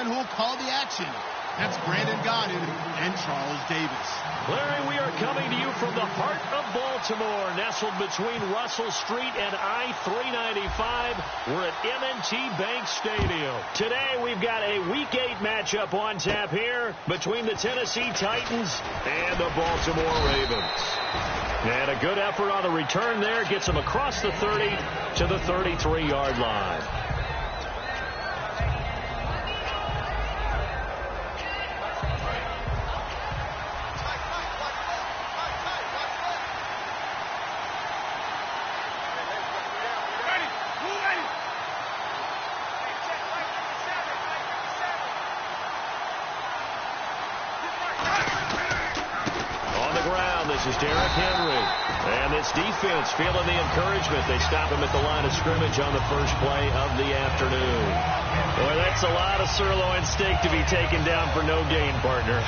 linemen who will call the action. That's Brandon Godden and Charles Davis. Larry, we are coming to you from the heart of Baltimore, nestled between Russell Street and I-395. We're at M&T Bank Stadium. Today, we've got a Week 8 matchup on tap here between the Tennessee Titans and the Baltimore Ravens. And a good effort on the return there gets them across the 30 to the 33-yard line. This is Derrick Henry. And this defense feeling the encouragement. They stop him at the line of scrimmage on the first play of the afternoon. Boy, that's a lot of sirloin steak to be taken down for no gain, partner.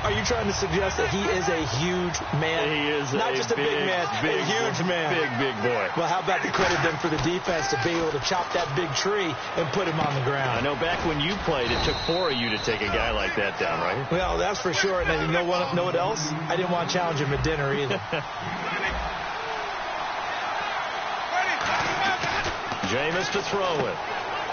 Are you trying to suggest that he is a huge man? He is not just a big man, a huge man. Big boy. Well, how about the credit then for the defense to be able to chop that big tree and put him on the ground? I know back when you played, it took 4 of you to take a guy like that down, right? Well, that's for sure. And you know what else? I didn't want to challenge him at dinner either. Jameis to throw it.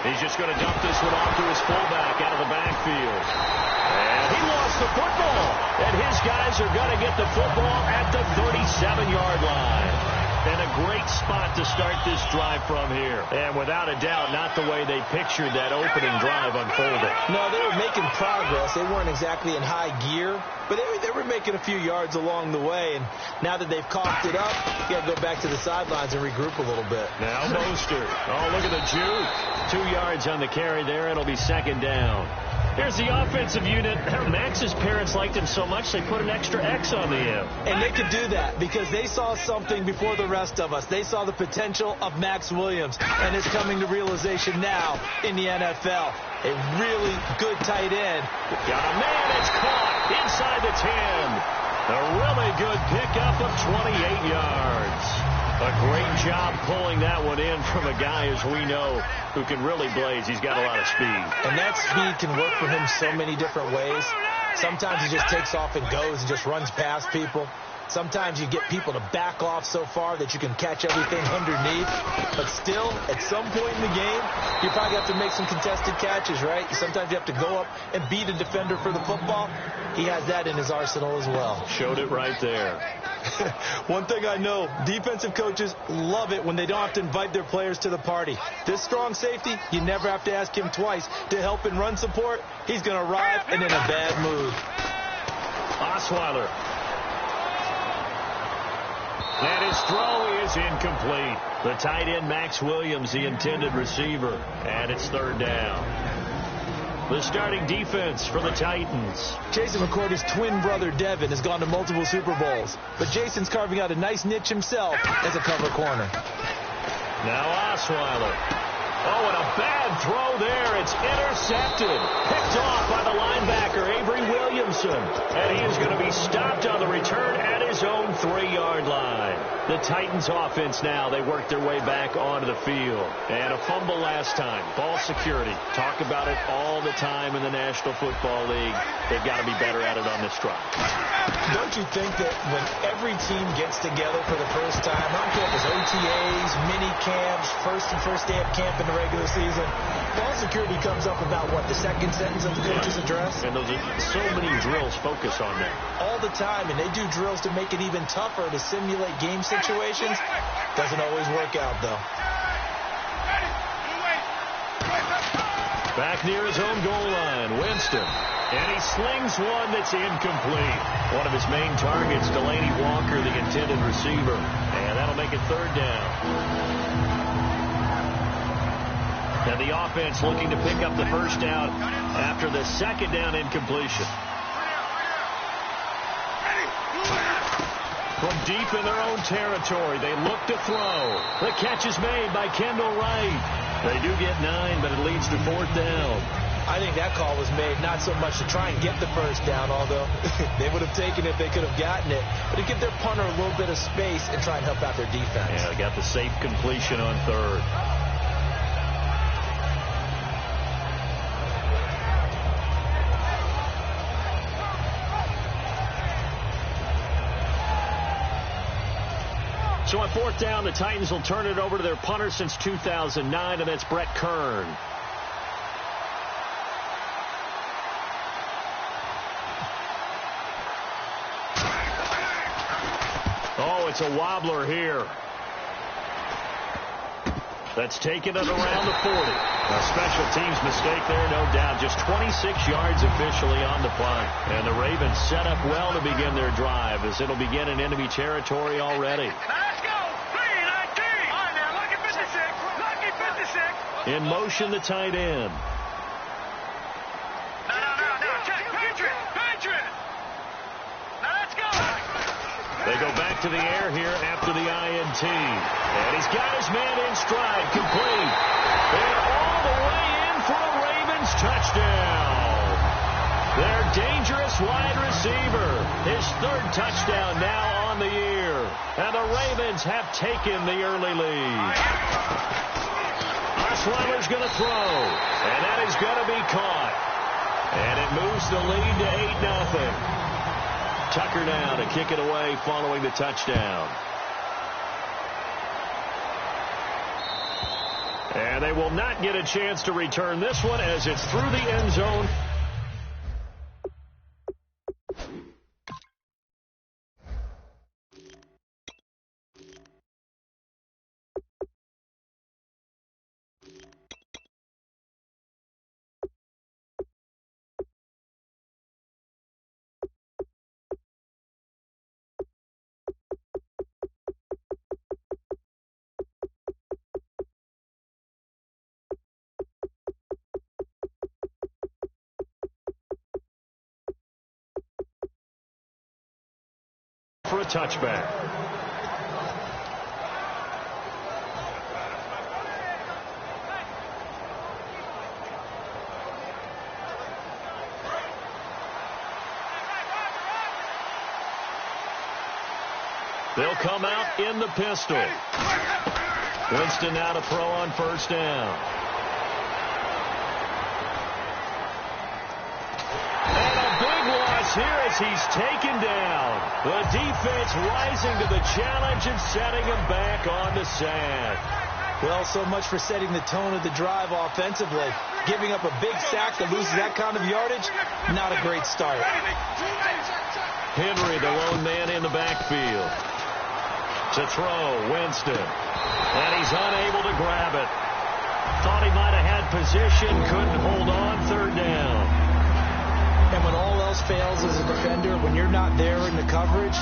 He's just going to dump this one off to his fullback out of the backfield. And he lost the football. And his guys are going to get the football at the 37-yard line. And a great spot to start this drive from here. And without a doubt, not the way they pictured that opening drive unfolding. No, they were making progress. They weren't exactly in high gear, but they were making a few yards along the way. And now that they've coughed it up, you got to go back to the sidelines and regroup a little bit. Now Mostert. Oh, look at the juke. 2 yards on the carry there. It'll be second down. Here's the offensive unit. Max's parents liked him so much they put an extra X on the end. And they could do that because they saw something before the rest of us. They saw the potential of Max Williams, and it's coming to realization now in the NFL. A really good tight end. Got a man. It's caught inside the 10. A really good pickup of 28 yards. A great job pulling that one in from a guy, as we know, who can really blaze. He's got a lot of speed. And that speed can work for him so many different ways. Sometimes he just takes off and goes and just runs past people. Sometimes you get people to back off so far that you can catch everything underneath. But still, at some point in the game, you probably have to make some contested catches, right? Sometimes you have to go up and beat a defender for the football. He has that in his arsenal as well. Showed it right there. One thing I know, defensive coaches love it when they don't have to invite their players to the party. This strong safety, you never have to ask him twice to help in run support. He's going to arrive and in a bad mood. Osweiler. And his throw is incomplete. The tight end, Max Williams, the intended receiver. And it's third down. The starting defense for the Titans. Jason McCourty's twin brother, Devin, has gone to multiple Super Bowls. But Jason's carving out a nice niche himself as a cover corner. Now Osweiler. Oh, and a bad throw there. It's intercepted. Picked off by the linebacker, Avery Williamson. And he is going to be stopped on the return at his own 3-yard line. The Titans offense now, they work their way back onto the field. And a fumble last time. Ball security. Talk about it all the time in the National Football League. They've got to be better at it on this drive. Don't you think that when every team gets together for the first time, I don't care if it's OTAs, mini camps, first day of camp in the regular season, ball security comes up about, what, the second sentence of the coach's address? And those are so many drills focus on that. All the time, and they do drills to make it even tougher to simulate game situations. Doesn't always work out, though. Back near his own goal line, Winston. And he slings one that's incomplete. One of his main targets, Delaney Walker, the intended receiver. And that'll make it third down. And the offense looking to pick up the first down after the second down incompletion. From deep in their own territory, they look to throw. The catch is made by Kendall Wright. They do get 9, but it leads to fourth down. I think that call was made not so much to try and get the first down, although they would have taken it if they could have gotten it, but to give their punter a little bit of space and try and help out their defense. Yeah, they got the safe completion on third. So on fourth down, the Titans will turn it over to their punter since 2009, and that's Brett Kern. Oh, it's a wobbler here. That's taken it around the 40. A special teams mistake there, no doubt. Just 26 yards officially on the punt. And the Ravens set up well to begin their drive as it'll begin in enemy territory already. Let's go! 3-19! All right, now, lucky 56. Lucky 56. In motion, the tight end. No. Check. Patriot! Now, let's go! They go back to the air here after the INT. And he's got his man in stride, complete. And all the way in for a Ravens touchdown. Their dangerous wide receiver. His third touchdown now on the year. And the Ravens have taken the early lead. Osweiler's going to throw. And that is going to be caught. And it moves the lead to 8-0. Tucker now to kick it away following the touchdown. And they will not get a chance to return this one as it's through the end zone. For a touchback. They'll come out in the pistol. Winston now to throw on first down. Here as he's taken down. The defense rising to the challenge and setting him back on the sack. Well, so much for setting the tone of the drive offensively. Giving up a big sack that loses that kind of yardage, not a great start. Henry, the lone man in the backfield. To throw, Winston. And he's unable to grab it. Thought he might have had position, couldn't hold on, third down. And when all else fails as a defender, when you're not there in the coverage,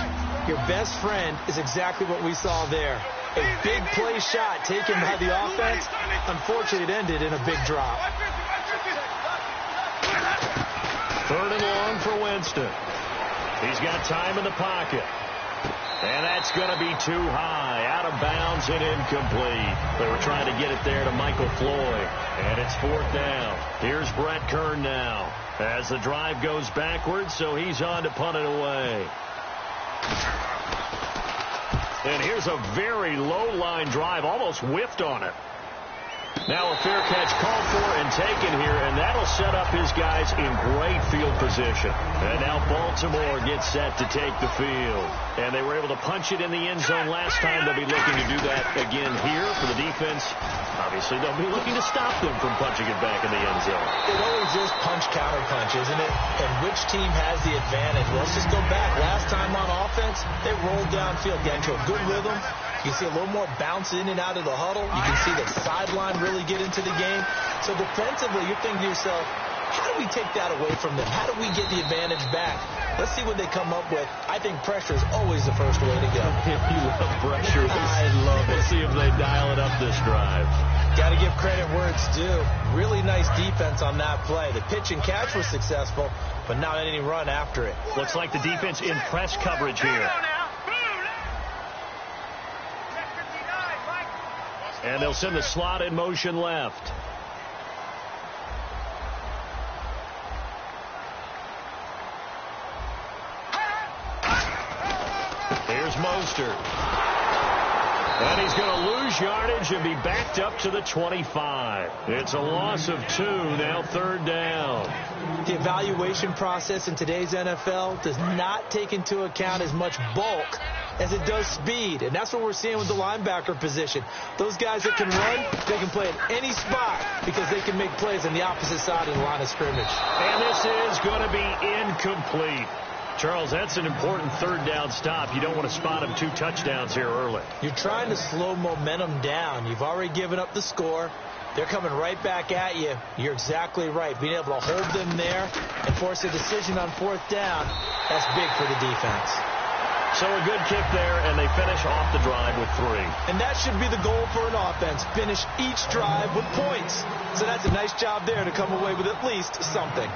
your best friend is exactly what we saw there. A big play shot taken by the offense. Unfortunately, it ended in a big drop. Third and long for Winston. He's got time in the pocket. And that's going to be too high. Out of bounds and incomplete. They were trying to get it there to Michael Floyd. And it's fourth down. Here's Brett Kern now. As the drive goes backwards, so he's on to punt it away. And here's a very low-line drive, almost whiffed on it. Now a fair catch called for and taken here, and that'll set up his guys in great field position. And now Baltimore gets set to take the field. And they were able to punch it in the end zone last time. They'll be looking to do that again here for the defense. Obviously, they'll be looking to stop them from punching it back in the end zone. It always is punch-counter-punch, isn't it? And which team has the advantage? Well, let's just go back. Last time on offense, they rolled downfield, got into a good rhythm. You can see a little more bounce in and out of the huddle. You can see the sideline really get into the game. So defensively, you're thinking to yourself, how do we take that away from them? How do we get the advantage back? Let's see what they come up with. I think pressure is always the first way to go. If you love pressure, I love it. We'll see if they dial it up this drive. Got to give credit where it's due. Really nice defense on that play. The pitch and catch was successful, but not any run after it. Looks like the defense in press coverage here. And they'll send the slot in motion left. Here's Mostert. And he's going to lose yardage and be backed up to the 25. It's a loss of 2, now third down. The evaluation process in today's NFL does not take into account as much bulk as it does speed. And that's what we're seeing with the linebacker position. Those guys that can run, they can play at any spot because they can make plays on the opposite side of the line of scrimmage. And this is going to be incomplete. Charles, that's an important third down stop. You don't want to spot him 2 touchdowns here early. You're trying to slow momentum down. You've already given up the score. They're coming right back at you. You're exactly right. Being able to hold them there and force a decision on 4th down, that's big for the defense. So a good kick there, and they finish off the drive with 3. And that should be the goal for an offense. Finish each drive with points. So that's a nice job there to come away with at least something.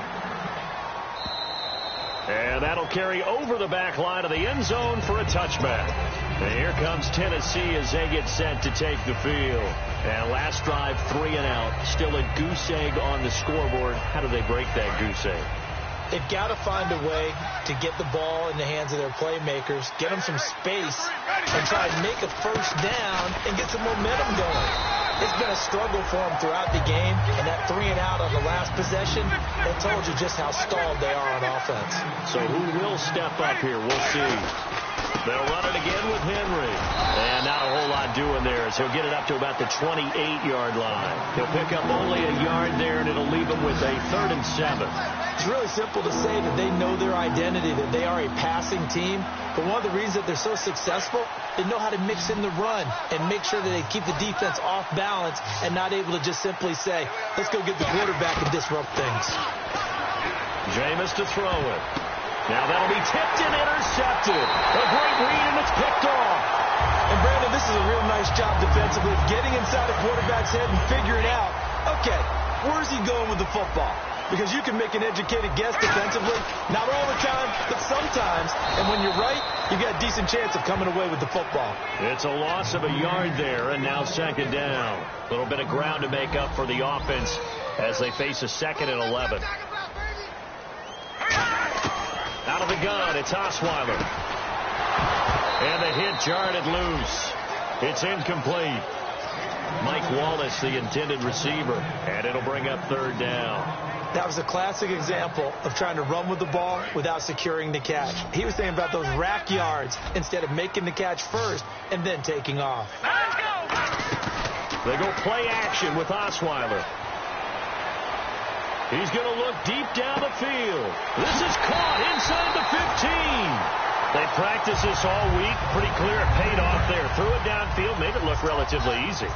And that'll carry over the back line of the end zone for a touchback. And here comes Tennessee as they get set to take the field. And last drive, 3 and out. Still a goose egg on the scoreboard. How do they break that goose egg? They've got to find a way to get the ball in the hands of their playmakers, get them some space, and try and make a first down and get some momentum going. It's been a struggle for them throughout the game, and that 3 and out on the last possession, that told you just how stalled they are on offense. So who will step up here? We'll see. They'll run it again with Henry. And not a whole lot doing there as he'll get it up to about the 28-yard line. He'll pick up only a yard there, and it'll leave him with a 3rd and 7. It's really simple to say that they know their identity, that they are a passing team. But one of the reasons that they're so successful, they know how to mix in the run and make sure that they keep the defense off balance and not able to just simply say, let's go get the quarterback and disrupt things. Jameis to throw it. Now that'll be tipped and intercepted. A great read, and it's picked off. And Brandon, this is a real nice job defensively, getting inside the quarterback's head and figuring out, okay, where's he going with the football? Because you can make an educated guess defensively, not all the time, but sometimes. And when you're right, you've got a decent chance of coming away with the football. It's a loss of a yard there, and now 2nd down. A little bit of ground to make up for the offense as they face a 2nd and 11. Out of the gun, it's Osweiler. And the hit jarred it loose. It's incomplete. Mike Wallace, the intended receiver, and it'll bring up 3rd down. That was a classic example of trying to run with the ball without securing the catch. He was thinking about those rack yards instead of making the catch first and then taking off. They go play action with Osweiler. He's going to look deep down the field. This is caught inside the 15. They practiced this all week. Pretty clear it paid off there. Threw it downfield, made it look relatively easy.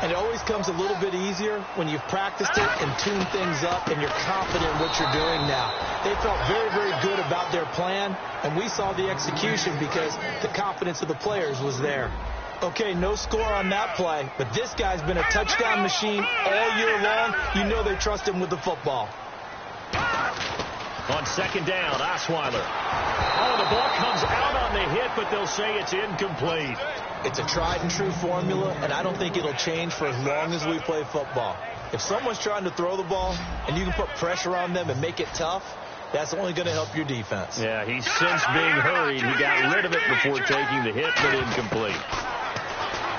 And it always comes a little bit easier when you've practiced it and tuned things up and you're confident in what you're doing now. They felt very, very good about their plan, and we saw the execution because the confidence of the players was there. Okay, no score on that play, but this guy's been a touchdown machine all year long. You know they trust him with the football. On 2nd down, Osweiler. Oh, the ball comes out on the hit, but they'll say it's incomplete. It's a tried-and-true formula, and I don't think it'll change for as long as we play football. If someone's trying to throw the ball and you can put pressure on them and make it tough, that's only going to help your defense. Yeah, he's since being hurried. He got rid of it before taking the hit, but incomplete.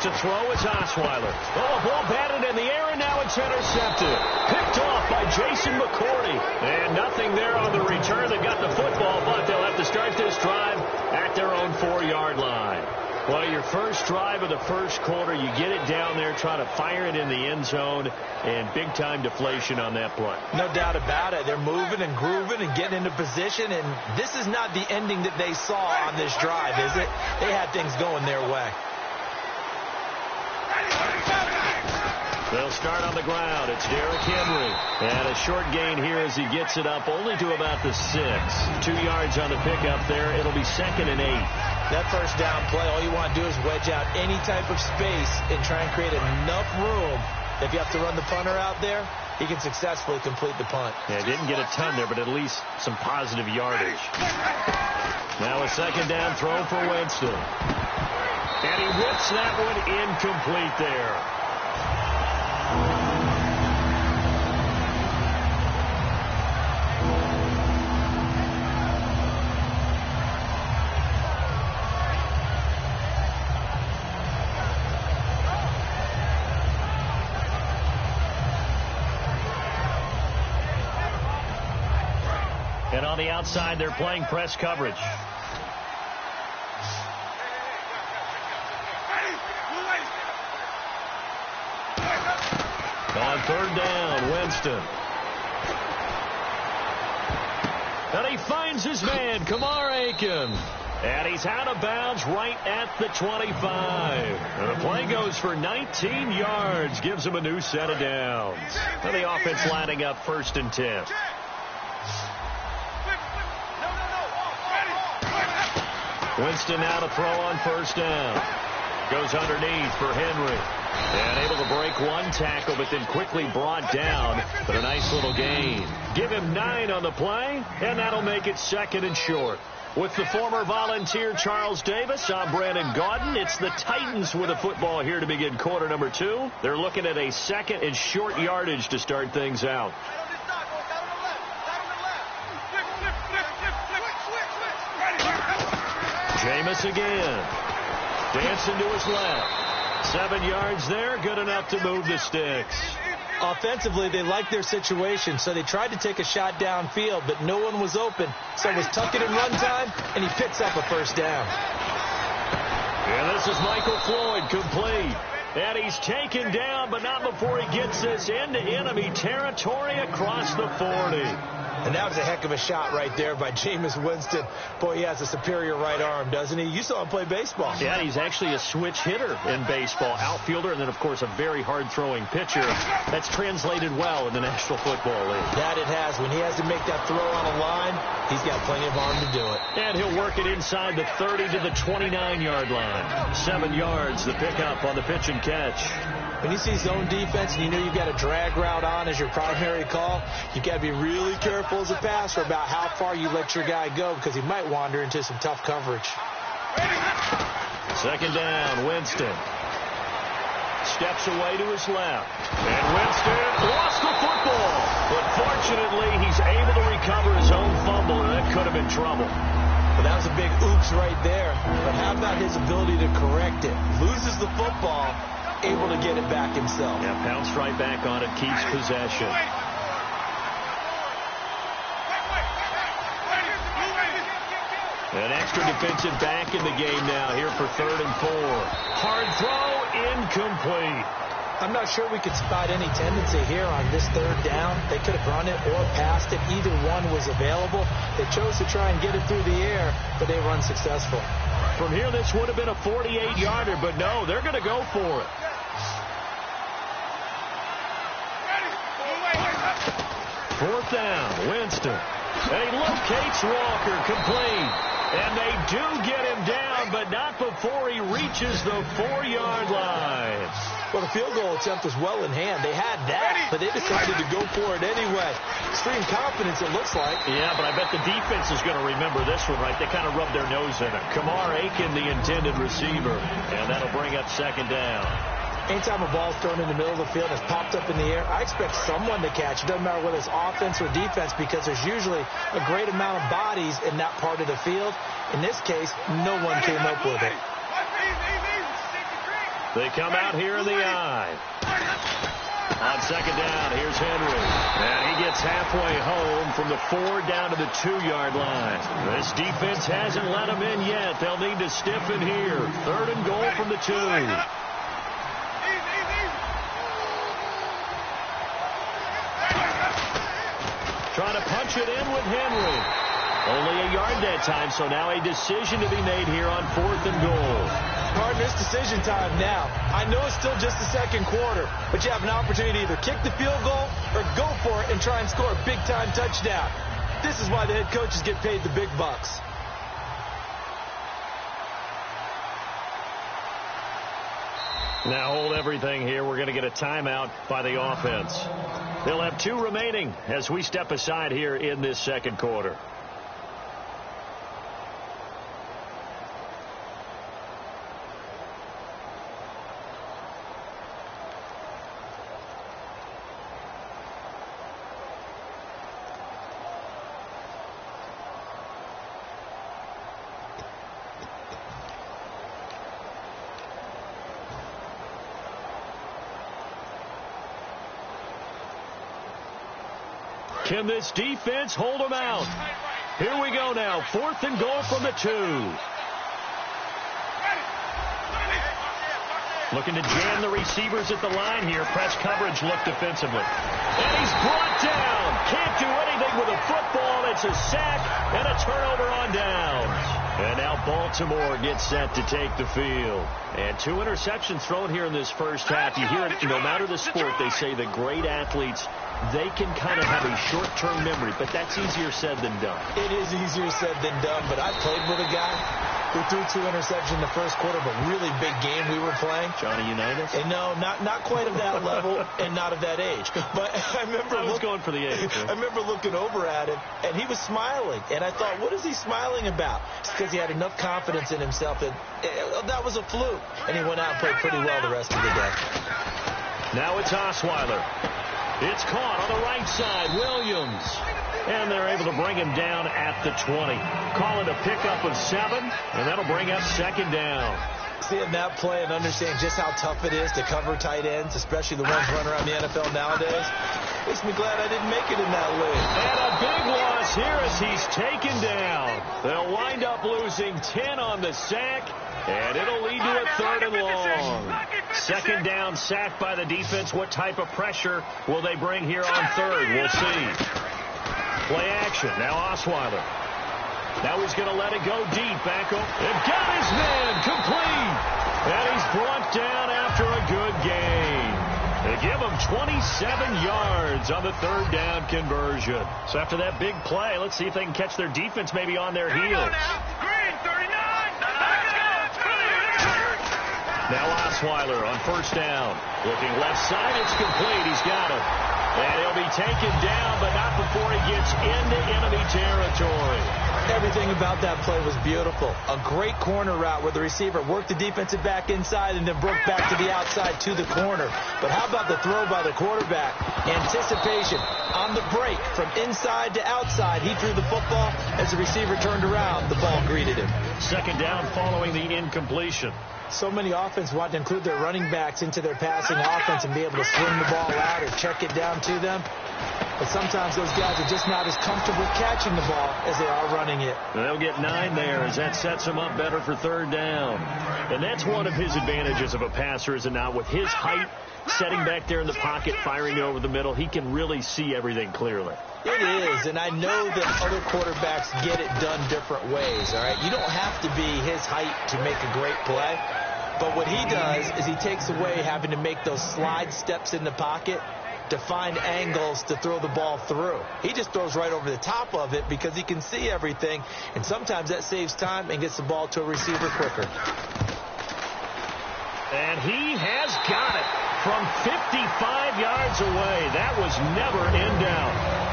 To throw is Osweiler. Oh, a ball batted in the air, and now it's intercepted. Picked off by Jason McCourty. And nothing there on the return that got the football, but they'll have to start this drive at their own 4-yard line. Well, your first drive of the first quarter, you get it down there, try to fire it in the end zone, and big-time deflation on that play. No doubt about it. They're moving and grooving and getting into position, and this is not the ending that they saw on this drive, is it? They had things going their way. They'll start on the ground. It's Derrick Henry. And a short gain here as he gets it up only to about the 6. 2 yards on the pickup there. It'll be 2nd and 8. That first down play, all you want to do is wedge out any type of space and try and create enough room. If you have to run the punter out there, he can successfully complete the punt. Yeah, didn't get a ton there, but at least some positive yardage. Now a 2nd down throw for Winston. And he whips that one incomplete there. And on the outside, they're playing press coverage. on third down. Winston. And he finds his man, Kamar Aiken. And he's out of bounds right at the 25. And the play goes for 19 yards. Gives him a new set of downs. And the offense lining up 1st and 10. Winston now to throw on 1st down. Goes underneath for Henry. And able to break one tackle, but then quickly brought down. But a nice little gain. Give him 9 on the play, and that'll make it 2nd and short. With the former Volunteer Charles Davis, I'm Brandon Gaudin. It's the Titans with a football here to begin quarter number 2. They're looking at a 2nd and short yardage to start things out. Jameis again. Dancing to his left. 7 yards there. Good enough to move the sticks. Offensively, they liked their situation, so they tried to take a shot downfield, but no one was open. So it was tuck it and run time, and he picks up a 1st down. And this is Michael Floyd, complete. And he's taken down, but not before he gets this into enemy territory across the 40. And that was a heck of a shot right there by Jameis Winston. Boy, he has a superior right arm, doesn't he? You saw him play baseball. Yeah, he's actually a switch hitter in baseball. Outfielder, and then, of course, a very hard-throwing pitcher. That's translated well in the National Football League. That it has. When he has to make that throw on a line, he's got plenty of arm to do it. And he'll work it inside the 30 to the 29-yard line. 7 yards, the pickup on the pitch and catch. When you see zone defense and you know you've got a drag route on as your primary call, you've got to be really careful as a passer about how far you let your guy go because he might wander into some tough coverage. 2nd down, Winston. Steps away to his left. And Winston lost the football. But fortunately, he's able to recover his own fumble, and that could have been trouble. Well, that was a big oops right there. But how about his ability to correct it? Loses the football, able to get it back himself. Yeah, pounced right back on it, keeps possession. An extra defensive back in the game now here for 3rd and 4. Hard throw, incomplete. I'm not sure we could spot any tendency here on this 3rd down. They could have run it or passed it. Either one was available. They chose to try and get it through the air, but they were unsuccessful. From here, this would have been a 48-yarder, but no, they're going to go for it. Fourth down, Winston. And he locates Walker, complete. And they do get him down, but not before he reaches the 4-yard line. Well, the field goal attempt was well in hand. They had that, but they decided to go for it anyway. Extreme confidence, it looks like. Yeah, but I bet the defense is going to remember this one, right? They kind of rubbed their nose in it. Kamar Aiken, the intended receiver. And that'll bring up 2nd down. Anytime a ball's thrown in the middle of the field and it's popped up in the air, I expect someone to catch. It doesn't matter whether it's offense or defense because there's usually a great amount of bodies in that part of the field. In this case, no one came up with it. They come out here in the eye. On 2nd down, here's Henry. And he gets halfway home from the 4 down to the 2-yard line. This defense hasn't let him in yet. They'll need to stiffen here. 3rd and goal from the 2. Trying to punch it in with Henry. Only a yard that time, so now a decision to be made here on 4th and goal. Partners, decision time now. I know it's still just the 2nd quarter, but you have an opportunity to either kick the field goal or go for it and try and score a big-time touchdown. This is why the head coaches get paid the big bucks. Now hold everything here. We're going to get a timeout by the offense. They'll have 2 remaining as we step aside here in this 2nd quarter. Can this defense hold them out? Here we go now. 4th and goal from the 2. Looking to jam the receivers at the line here. Press coverage look defensively. And he's brought down. Can't do anything with a football. It's a sack and a turnover on downs. And now Baltimore gets set to take the field. And 2 interceptions thrown here in this first half. You hear it, no matter the sport, they say the great athletes, they can kind of have a short-term memory, but that's easier said than done. It is easier said than done, but I played with a guy who threw 2 interceptions in the first quarter, but really big game we were playing. Johnny Unitas? And no, not quite of that level and not of that age. But I remember I was going for the age. I remember looking over at him, and he was smiling. And I thought, what is he smiling about? It's because he had enough confidence in himself that that was a fluke. And he went out and played pretty well the rest of the day. Now it's Osweiler. It's caught on the right side. Williams. And they're able to bring him down at the 20. Call it a pickup of 7, and that'll bring up 2nd down. Seeing that play and understanding just how tough it is to cover tight ends, especially the ones running around the NFL nowadays, makes me glad I didn't make it in that league. And a big loss here as he's taken down. They'll wind up losing 10 on the sack, and it'll lead to a 3rd and long. 2nd down, sacked by the defense. What type of pressure will they bring here on 3rd? We'll see. Play action. Now Osweiler. Now he's going to let it go deep. Back up. And got his man. Complete. And he's brought down after a good gain. They give him 27 yards on the 3rd down conversion. So after that big play, let's see if they can catch their defense maybe on their heels. Now Osweiler on 1st down. Looking left side. It's complete. He's got it. And he'll be taken down, but not before he gets into enemy territory. Everything about that play was beautiful. A great corner route where the receiver worked the defensive back inside and then broke back to the outside to the corner. But how about the throw by the quarterback? Anticipation on the break from inside to outside. He threw the football. As the receiver turned around, the ball greeted him. 2nd down following the incompletion. So many offenses want to include their running backs into their passing offense and be able to swing the ball out or check it down to them. But sometimes those guys are just not as comfortable catching the ball as they are running it. They'll get 9 there as that sets him up better for 3rd down. And that's one of his advantages of a passer, is it not? With his height, setting back there in the pocket, firing over the middle, he can really see everything clearly. It is, and I know that other quarterbacks get it done different ways, all right? You don't have to be his height to make a great play. But what he does is he takes away having to make those slide steps in the pocket to find angles to throw the ball through. He just throws right over the top of it because he can see everything, and sometimes that saves time and gets the ball to a receiver quicker. And he has got it from 55 yards away. That was never in doubt.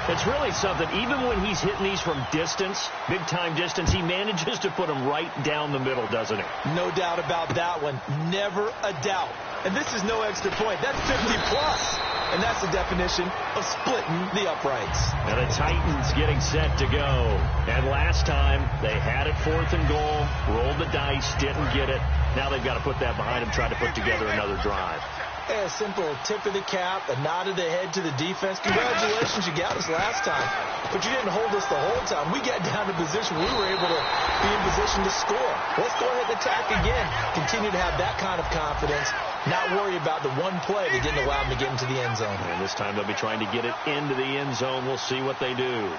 It's really something. Even when he's hitting these from distance, big-time distance, he manages to put them right down the middle, doesn't he? No doubt about that one. Never a doubt. And this is no extra point. That's 50-plus. And that's the definition of splitting the uprights. And the Titans getting set to go. And last time, they had it 4th and goal, rolled the dice, didn't get it. Now they've got to put that behind them, try to put together another drive. A simple tip of the cap, a nod of the head to the defense. Congratulations, you got us last time. But you didn't hold us the whole time. We got down to position. We were able to be in position to score. Let's go ahead and attack again. Continue to have that kind of confidence. Not worry about the one play that didn't allow them to get into the end zone. And this time they'll be trying to get it into the end zone. We'll see what they do.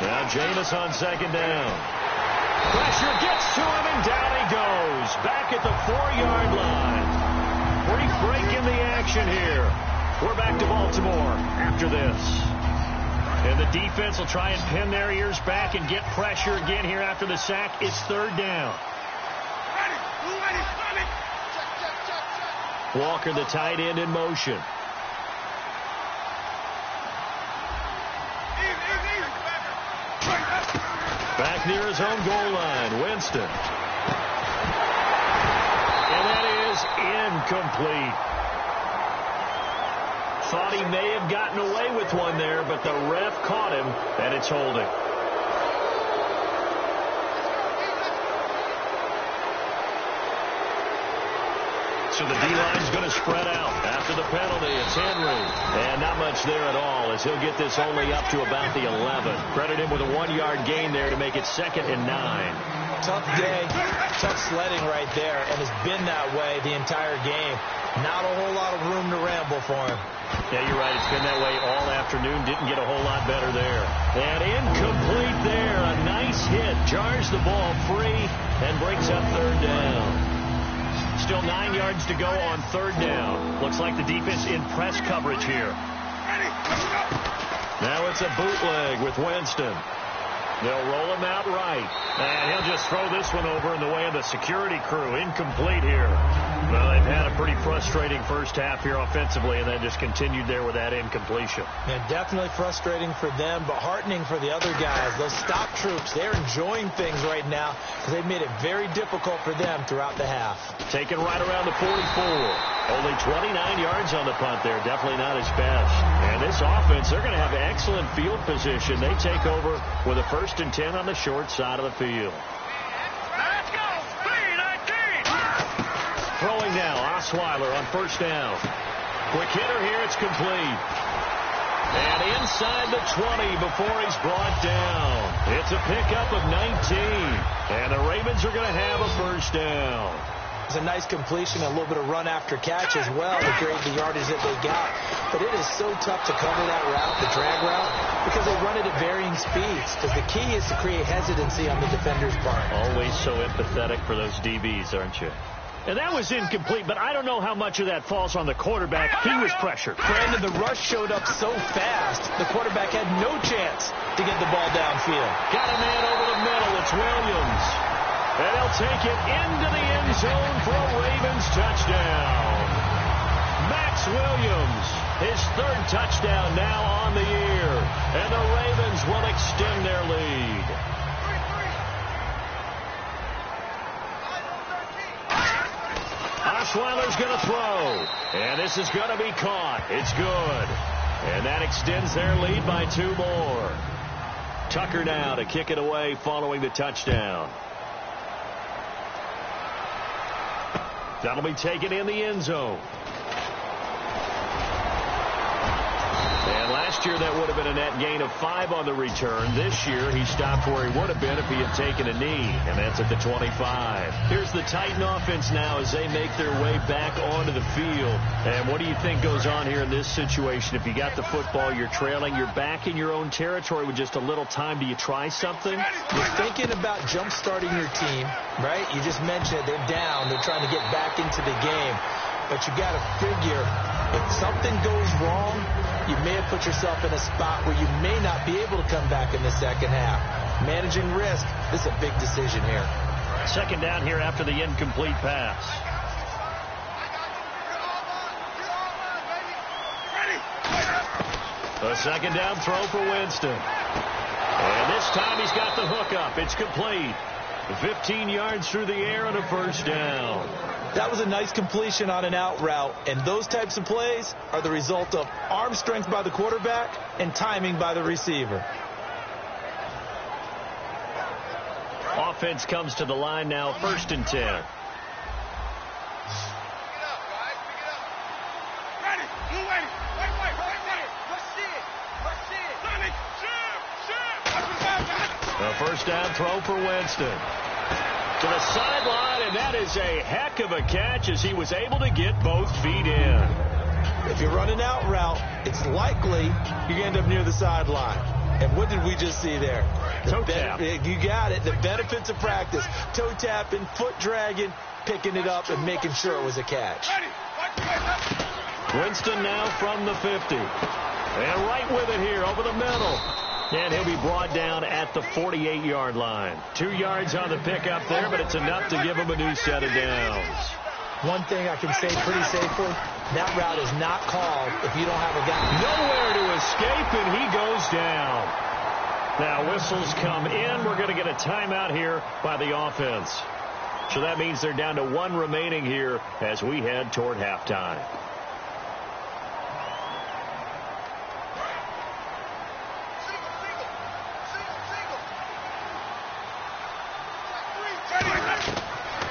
Now Jameis on 2nd down. Pressure gets to him, and down he goes. Back at the 4-yard line. Brief break in the action here. We're back to Baltimore after this. And the defense will try and pin their ears back and get pressure again here after the sack. It's 3rd down. Walker, the tight end, in motion. Back near his own goal line, Winston. And that is incomplete. Thought he may have gotten away with one there, but the ref caught him, and it's holding. So the D-line's going to spread out. After the penalty, it's Henry. And not much there at all, as he'll get this only up to about the 11. Credit him with a 1-yard gain there to make it 2nd and 9. Tough day, tough sledding right there, and it's been that way the entire game. Not a whole lot of room to ramble for him. Yeah, you're right. It's been that way all afternoon. Didn't get a whole lot better there. And incomplete there. A nice hit. Jars the ball free and brings up third down. Still 9 yards to go on third down. Looks like the defense in press coverage here. Now it's a bootleg with Winston. They'll roll him out right. And he'll just throw this one over in the way of the security crew. Incomplete here. Well, they've had a pretty frustrating first half here offensively, and then just continued there with that incompletion. Yeah, definitely frustrating for them, but heartening for the other guys. Those stop troops, they're enjoying things right now because they've made it very difficult for them throughout the half. Taken right around the 44. Only 29 yards on the punt there. Definitely not his best. And this offense, they're going to have excellent field position. They take over with a 1st and 10 on the short side of the field. Let's go. Throwing now, Osweiler on 1st down. Quick hitter here, it's complete. And inside the 20 before he's brought down. It's a pickup of 19. And the Ravens are going to have a 1st down. It's a nice completion, a little bit of run after catch as well to grade the yardage that they got. But it is so tough to cover that route, the drag route, because they run it at varying speeds. Because the key is to create hesitancy on the defender's part. Always so empathetic for those DBs, aren't you? And that was incomplete, but I don't know how much of that falls on the quarterback. He was pressured. Brandon, the rush showed up so fast, the quarterback had no chance to get the ball downfield. Got a man over the middle. It's Williams. And he'll take it into the end zone for a Ravens touchdown. Max Williams, his 3rd touchdown now on the year. And the Ravens will extend their lead. Osweiler's going to throw. And this is going to be caught. It's good. And that extends their lead by 2 more. Tucker now to kick it away following the touchdown. That'll be taken in the end zone. And last year that would have been a net gain of 5 on the return. This year he stopped where he would have been if he had taken a knee, and that's at the 25. Here's the Titan offense now as they make their way back onto the field. And what do you think goes on here in this situation? If you got the football, you're trailing, you're back in your own territory with just a little time. Do you try something? You're thinking about jump-starting your team, right? You just mentioned it. They're down. They're trying to get back into the game. But you got to figure if something goes wrong, you may have put yourself in a spot where you may not be able to come back in the second half. Managing risk, this is a big decision here. 2nd down here after the incomplete pass. A 2nd down throw for Winston. And this time he's got the hook up. It's complete. 15 yards through the air and a 1st down. That was a nice completion on an out route, and those types of plays are the result of arm strength by the quarterback and timing by the receiver. Offense comes to the line now, 1st and 10. A 1st down throw for Winston. To the sideline, and that is a heck of a catch as he was able to get both feet in. If you're running out route, it's likely you end up near the sideline. And what did we just see there? Toe tap. You got it. The benefits of practice. Toe tapping, foot dragging, picking it up, and making sure it was a catch. Winston now from the 50. And right with it here over the middle. And he'll be brought down at the 48-yard line. 2 yards on the pickup there, but it's enough to give him a new set of downs. One thing I can say pretty safely, that route is not called if you don't have a guy. Nowhere to escape, and he goes down. Now whistles come in. We're going to get a timeout here by the offense. So that means they're down to 1 remaining here as we head toward halftime.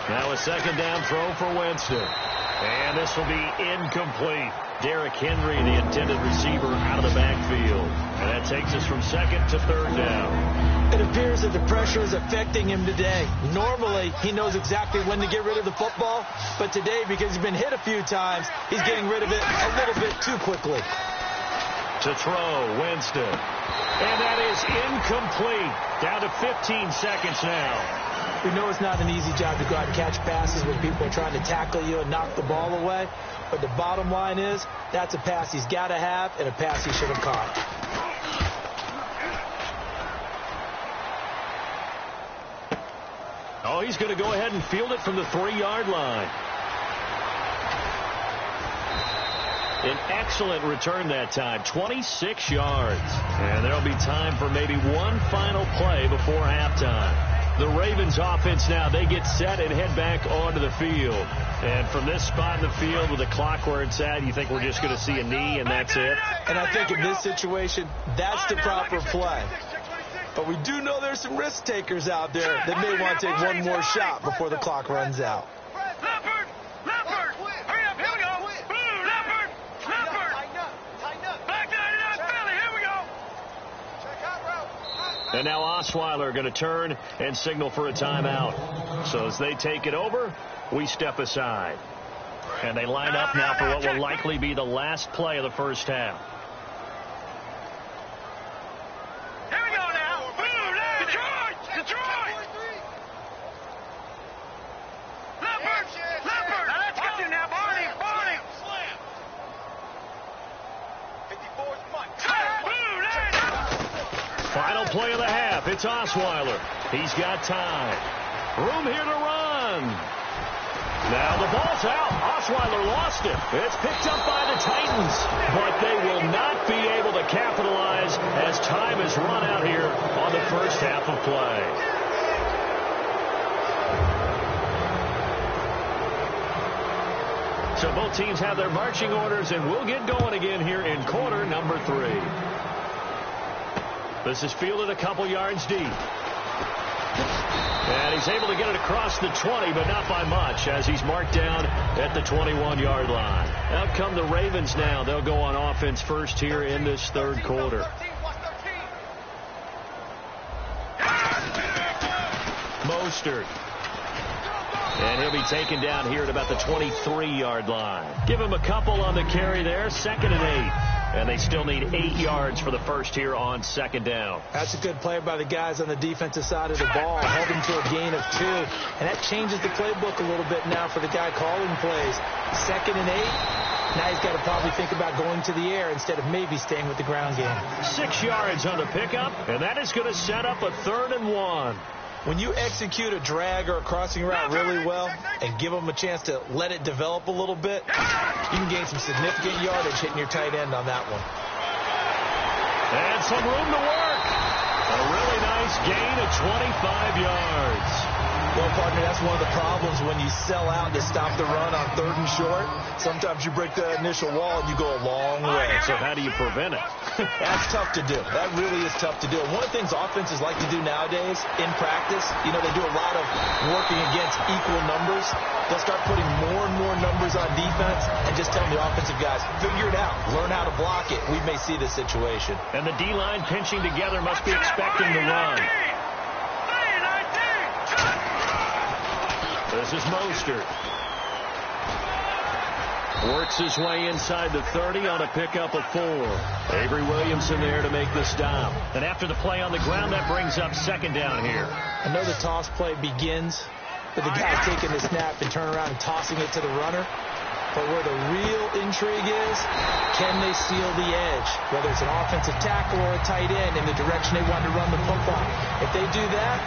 Now a 2nd down throw for Winston. And this will be incomplete. Derrick Henry, the intended receiver, out of the backfield. And that's takes us from second to third down. It appears that the pressure is affecting him today. Normally, he knows exactly when to get rid of the football, but today, because he's been hit a few times, he's getting rid of it a little bit too quickly. To throw, Winston. And that is incomplete. Down to 15 seconds now. We know it's not an easy job to go out and catch passes when people are trying to tackle you and knock the ball away. But the bottom line is, that's a pass he's got to have and a pass he should have caught. Oh, he's going to go ahead and field it from the 3-yard line. An excellent return that time, 26 yards. And there'll be time for maybe one final play before halftime. The Ravens offense now, they get set and head back onto the field. And from this spot in the field with the clock where it's at, you think we're just going to see a knee and that's it? And I think in this situation, that's the proper play. But we do know there's some risk takers out there that may want to take one more shot before the clock runs out. And now Osweiler going to turn and signal for a timeout. So as they take it over, we step aside. And they line up now for what will likely be the last play of the first half. Here we go now. Detroit! Detroit! Leopard! Watch it now, Barney! Final play of the half. It's Osweiler. He's got time. Room here to run. Now the ball's out. Osweiler lost it. It's picked up by the Titans. But they will not be able to capitalize as time is run out here on the first half of play. So both teams have their marching orders, and we'll get going again here in quarter number 3. This is fielded a couple yards deep. And he's able to get it across the 20, but not by much, as he's marked down at the 21-yard line. Out come the Ravens now. They'll go on offense first here in this third quarter. Mostert. And he'll be taken down here at about the 23-yard line. Give him a couple on the carry there. 2nd and 8. And they still need 8 yards for the first here on 2nd down. That's a good play by the guys on the defensive side of the ball. Held him to a gain of 2. And that changes the playbook a little bit now for the guy calling plays. 2nd and 8. Now he's got to probably think about going to the air instead of maybe staying with the ground game. 6 yards on the pickup. And that is going to set up a 3rd and 1. When you execute a drag or a crossing route really well and give them a chance to let it develop a little bit, you can gain some significant yardage hitting your tight end on that one. And some room to work. A really nice gain of 25 yards. Well, partner, that's one of the problems when you sell out to stop the run on 3rd and short. Sometimes you break the initial wall and you go a long way. So how do you prevent it? That's tough to do. That really is tough to do. One of the things offenses like to do nowadays in practice, you know, they do a lot of working against equal numbers. They'll start putting more and more numbers on defense and just telling the offensive guys, figure it out. Learn how to block it. We may see this situation. And the D-line pinching together must be expecting the run. This is Mostert. Works his way inside the 30 on a pickup of 4. Avery Williamson there to make the stop. And after the play on the ground, that brings up 2nd down here. I know the toss play begins with the guy taking the snap and turning around and tossing it to the runner. But where the real intrigue is, can they seal the edge? Whether it's an offensive tackle or a tight end in the direction they want to run the football. If they do that,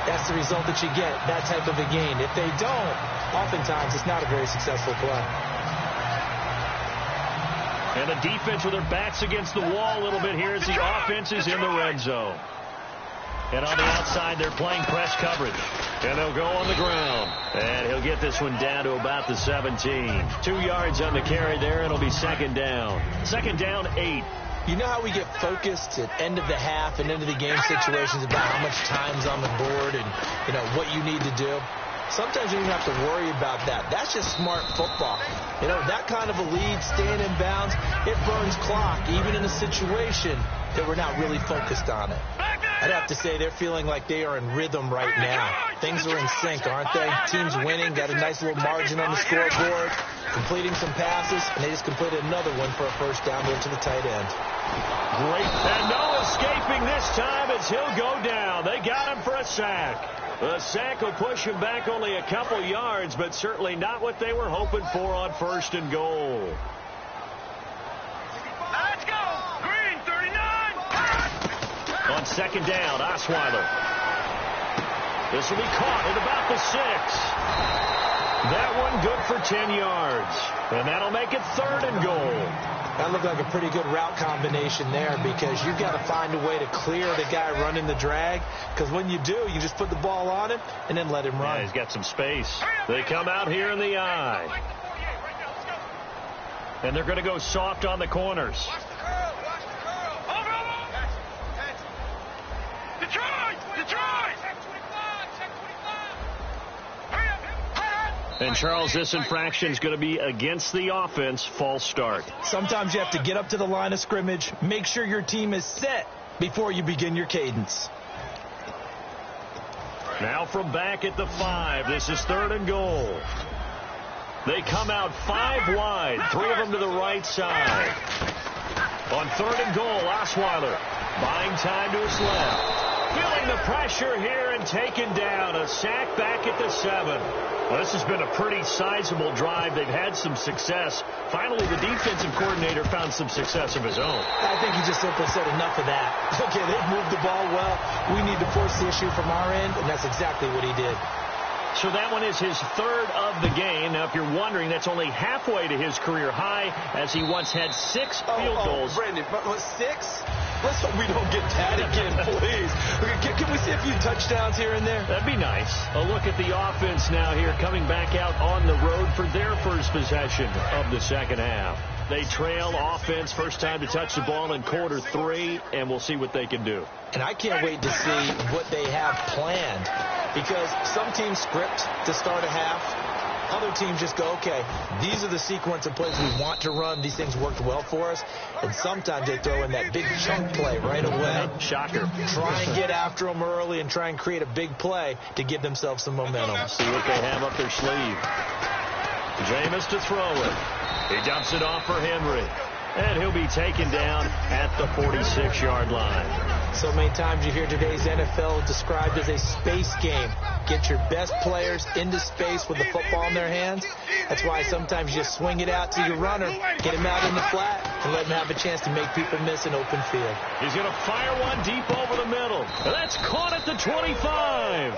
that's the result that you get, that type of a gain. If they don't, oftentimes it's not a very successful play. And the defense with their backs against the wall a little bit here as the offense is in the red zone. And on the outside, they're playing press coverage. And they'll go on the ground. And he'll get this one down to about the 17. 2 yards on the carry there. It'll be 2nd down. 2nd down, 8. You know how we get focused at end of the half and end of the game situations about how much time's on the board and, you know, what you need to do? Sometimes you don't have to worry about that. That's just smart football. You know, that kind of a lead, staying in bounds, it burns clock, even in a situation they were not really focused on it. I'd have to say they're feeling like they are in rhythm right now. Things are in sync, aren't they? Team's winning, got a nice little margin on the scoreboard, completing some passes, and they just completed another one for a first down there to the tight end. Great. And no escaping this time as he'll go down. They got him for a sack. The sack will push him back only a couple yards, but certainly not what they were hoping for on 1st and goal. Let's go. Green, 39. On 2nd down, Osweiler. This will be caught at about the 6. That one good for 10 yards. And that'll make it 3rd and goal. That looked like a pretty good route combination there because you've got to find a way to clear the guy running the drag, because when you do, you just put the ball on him and then let him run. Yeah, he's got some space. They come out here in the eye. And they're going to go soft on the corners. Watch the curl. Over. Detroit. Check 25. Hurry up. And, Charles, this infraction is going to be against the offense. False start. Sometimes you have to get up to the line of scrimmage, make sure your team is set before you begin your cadence. Now from back at the 5. This is 3rd and goal. They come out 5 wide, 3 of them to the right side. On 3rd and goal, Osweiler buying time to his left. Feeling the pressure here and taken down. A sack back at the 7. Well, this has been a pretty sizable drive. They've had some success. Finally, the defensive coordinator found some success of his own. I think he just simply said enough of that. Okay, they've moved the ball well. We need to force the issue from our end, and that's exactly what he did. So that one is his 3rd of the game. Now, if you're wondering, that's only halfway to his career high, as he once had 6 field goals. Brandon, but 6? Let's hope we don't get that again, please. Can we see a few touchdowns here and there? That'd be nice. A look at the offense now here, coming back out on the road for their first possession of the 2nd half. They trail offense, first time to touch the ball in quarter 3, and we'll see what they can do. And I can't wait to see what they have planned, because some teams script to start a half. Other teams just go, okay, these are the sequence of plays we want to run. These things worked well for us. And sometimes they throw in that big chunk play right away. Shocker. Try and get after them early and try and create a big play to give themselves some momentum. See what they have up their sleeve. Jameis to throw it. He dumps it off for Henry. And he'll be taken down at the 46-yard line. So many times you hear today's NFL described as a space game. Get your best players into space with the football in their hands. That's why sometimes you just swing it out to your runner, get him out in the flat, and let him have a chance to make people miss an open field. He's going to fire one deep over the middle. That's caught at the 25.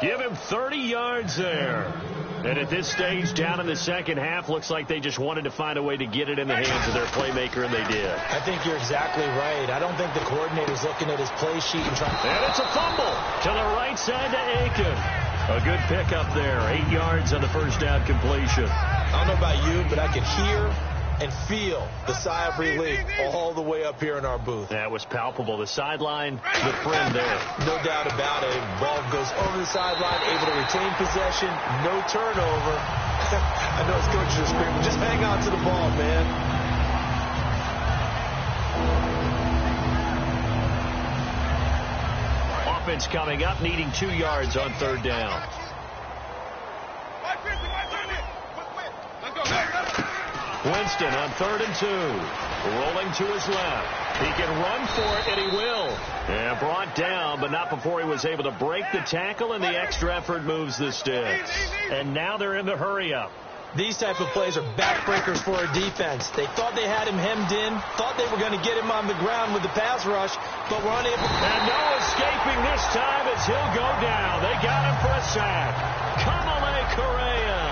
Give him 30 yards there. And at this stage, down in the 2nd half, looks like they just wanted to find a way to get it in the hands of their playmaker, and they did. I think you're exactly right. I don't think the coordinator's looking at his play sheet and trying. And it's a fumble to the right side to Aiken. A good pickup there. 8 yards on the first down completion. I don't know about you, but I can hear and feel the sigh of relief all the way up here in our booth. That was palpable. The sideline, the friend there. No doubt about it. Ball goes over the sideline, able to retain possession, no turnover. I know his coaches are screaming, just hang on to the ball, man. Offense coming up, needing 2 yards on 3rd down. Winston on 3rd and 2. Rolling to his left. He can run for it, and he will. And brought down, but not before he was able to break the tackle, and the extra effort moves the sticks. And now they're in the hurry-up. These type of plays are backbreakers for a defense. They thought they had him hemmed in, thought they were going to get him on the ground with the pass rush, but were unable. And no escaping this time as he'll go down. They got him for a sack. Kamale Correa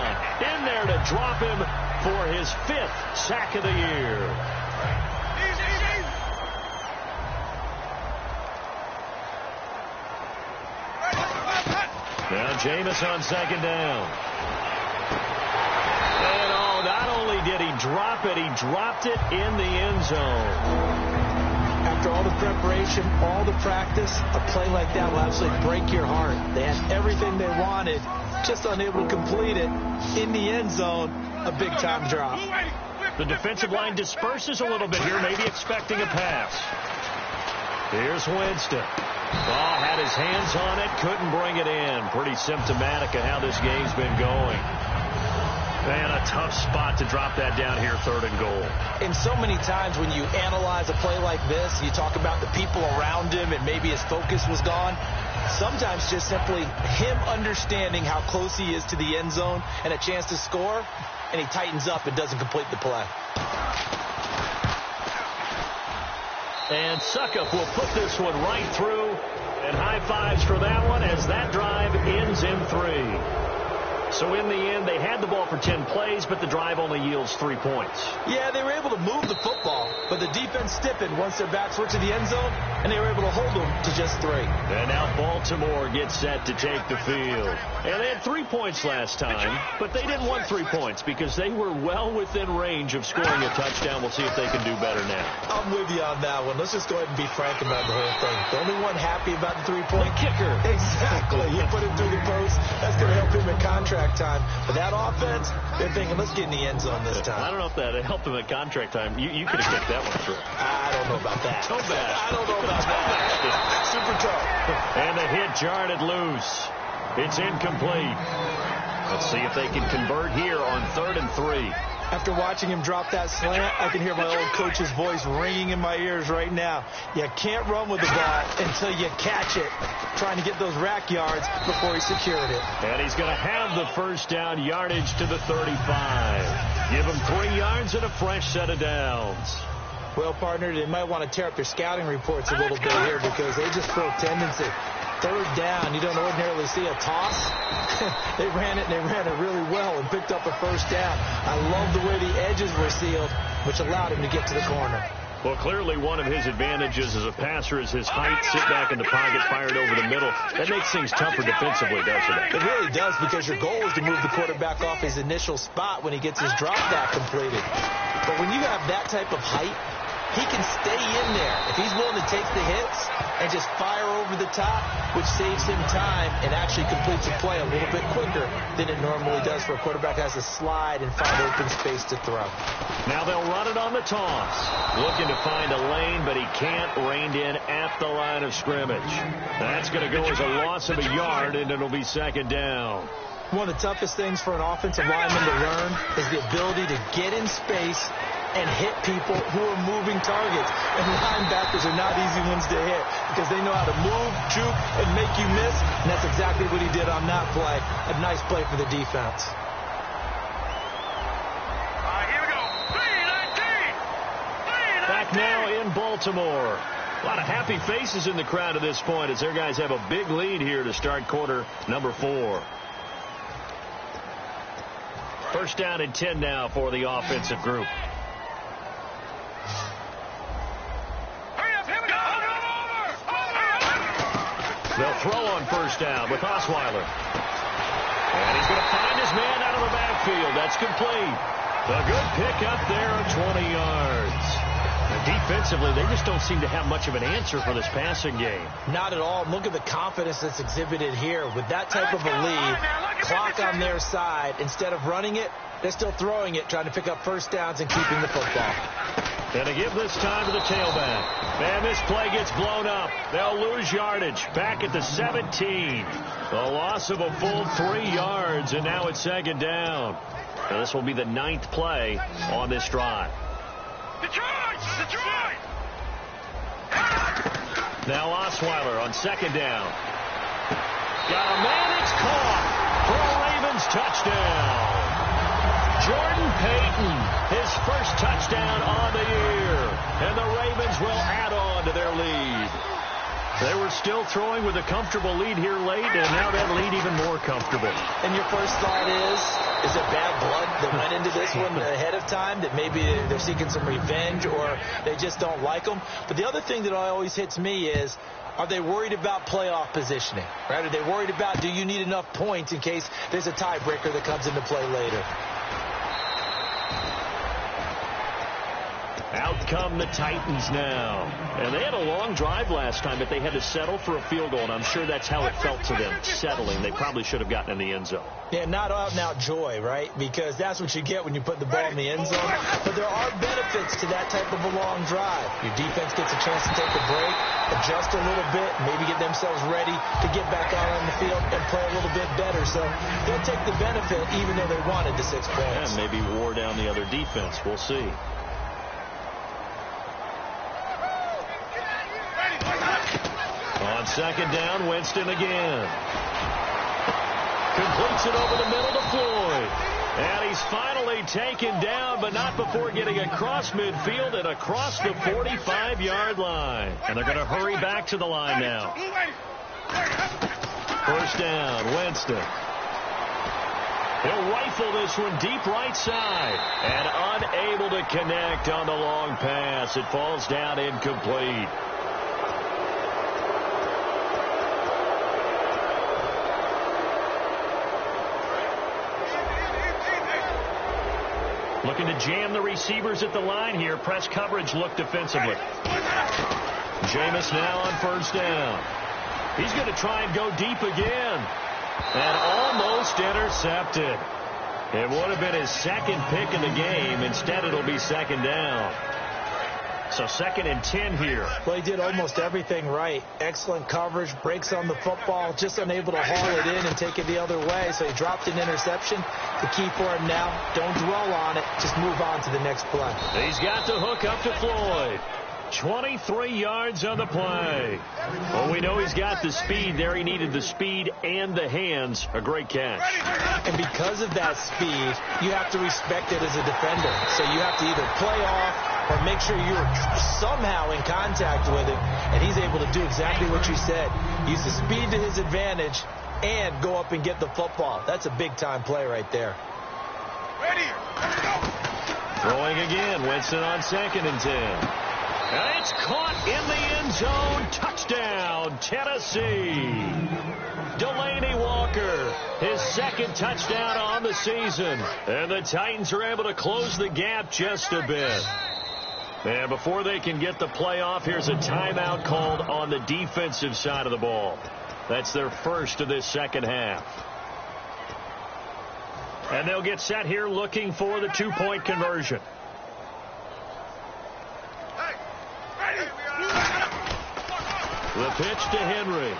in there to drop him for his 5th sack of the year. Now Jameis on 2nd down. And not only did he drop it, he dropped it in the end zone. After all the preparation, all the practice, a play like that will absolutely break your heart. They had everything they wanted, just unable to complete it. In the end zone, a big-time drop. The defensive line disperses a little bit here, maybe expecting a pass. Here's Winston. Oh, had his hands on it, couldn't bring it in. Pretty symptomatic of how this game's been going. Man, a tough spot to drop that down here, 3rd and goal. And so many times when you analyze a play like this, you talk about the people around him and maybe his focus was gone. Sometimes just simply him understanding how close he is to the end zone and a chance to score, and he tightens up and doesn't complete the play. And Suckup will put this one right through, and high fives for that one as that drive ends in 3. So in the end, they had the ball for 10 plays, but the drive only yields 3 points. Yeah, they were able to move the football, but the defense stiffened once their backs were to the end zone, and they were able to hold them to just 3. And now Baltimore gets set to take the field. And they had 3 points last time, but they didn't want 3 points because they were well within range of scoring a touchdown. We'll see if they can do better now. I'm with you on that one. Let's just go ahead and be frank about the whole thing. The only one happy about the 3-point kicker. Exactly. You put it through the post. That's going to help him in contract time. But that offense, they're thinking, let's get in the end zone this time. I don't know if that helped him at contract time. You could have kicked that one through. I don't know about that. Toe bash. I don't know about that. Super tough. And the hit jarred it loose. It's incomplete. Let's see if they can convert here on 3rd and 3. After watching him drop that slant, I can hear my old coach's voice ringing in my ears right now. You can't run with the ball until you catch it. Trying to get those rack yards before he secured it. And he's going to have the first down, yardage to the 35. Give him 3 yards and a fresh set of downs. Well, partner, they might want to tear up their scouting reports a little bit here because they just show tendency. 3rd down, you don't ordinarily see a toss. They ran it, and they ran it really well and picked up a first down. I love the way the edges were sealed, which allowed him to get to the corner. Well, clearly one of his advantages as a passer is his height. Sit back in the pocket, fired over the middle. That makes things tougher defensively, doesn't it? It really does, because your goal is to move the quarterback off his initial spot when he gets his drop back completed. But when you have that type of height, he can stay in there. If he's willing to take the hits and just fire over the top, which saves him time and actually completes a play a little bit quicker than it normally does for a quarterback has to slide and find open space to throw. Now they'll run it on the toss. Looking to find a lane, but he can't. Reined in at the line of scrimmage. That's going to go as a loss of a yard, and it'll be 2nd down. One of the toughest things for an offensive lineman to learn is the ability to get in space and hit people who are moving targets. And linebackers are not easy ones to hit because they know how to move, juke, and make you miss. And that's exactly what he did on that play. A nice play for the defense. Here we go. 3-19. Back now in Baltimore. A lot of happy faces in the crowd at this point as their guys have a big lead here to start quarter number 4. First down and 10 now for the offensive group. They'll throw on first down with Osweiler. And he's going to find his man out of the backfield. That's complete. A good pickup there of 20 yards. And defensively, they just don't seem to have much of an answer for this passing game. Not at all. Look at the confidence that's exhibited here. With that type of a lead, clock on their side, instead of running it, they're still throwing it, trying to pick up first downs and keeping the football. And to give this time to the tailback. Man, this play gets blown up. They'll lose yardage. Back at the 17. A loss of a full 3 yards, and now it's 2nd down. Now this will be the 9th play on this drive. Detroit! Detroit! Now Osweiler on 2nd down. Got a man, it's caught for a Ravens touchdown. Jordan Payton, his first touchdown on the year. And the Ravens will add on to their lead. They were still throwing with a comfortable lead here late, and now that lead even more comfortable. And your first thought is it bad blood that went into this one ahead of time, that maybe they're seeking some revenge or they just don't like them? But the other thing that always hits me is, are they worried about playoff positioning? Right? Are they worried about, do you need enough points in case there's a tiebreaker that comes into play later? Out come the Titans now. And they had a long drive last time, but they had to settle for a field goal, and I'm sure that's how it felt to them, settling. They probably should have gotten in the end zone. Yeah, not out-and-out joy, right? Because that's what you get when you put the ball in the end zone. But there are benefits to that type of a long drive. Your defense gets a chance to take a break, adjust a little bit, maybe get themselves ready to get back out on the field and play a little bit better. So they'll take the benefit even though they wanted the 6 points. And maybe wore down the other defense. We'll see. On second down, Winston again. Completes it over the middle to Floyd. And he's finally taken down, but not before getting across midfield and across the 45-yard line. And they're going to hurry back to the line now. First down, Winston. He'll rifle this one deep right side. And unable to connect on the long pass. It falls down incomplete. Looking to jam the receivers at the line here. Press coverage look defensively. Jameis now on first down. He's going to try and go deep again. And almost intercepted. It would have been his second pick of the game. Instead, it'll be second down. So 2nd and 10 here. Well, he did almost everything right. Excellent coverage, breaks on the football, just unable to haul it in and take it the other way. So he dropped an interception. The key for him now, don't dwell on it. Just move on to the next play. He's got the hook up to Floyd. 23 yards on the play. Well, we know he's got the speed there. He needed the speed and the hands. A great catch. And because of that speed, you have to respect it as a defender. So you have to either play off or make sure you're somehow in contact with him. And he's able to do exactly what you said. Use the speed to his advantage and go up and get the football. That's a big-time play right there. Throwing again. Winston on 2nd and 10. And it's caught in the end zone. Touchdown, Tennessee. Delaney Walker, his 2nd touchdown on the season. And the Titans are able to close the gap just a bit. And before they can get the play off, here's a timeout called on the defensive side of the ball. That's their first of this second half. And they'll get set here looking for the 2-point conversion. The pitch to Henry.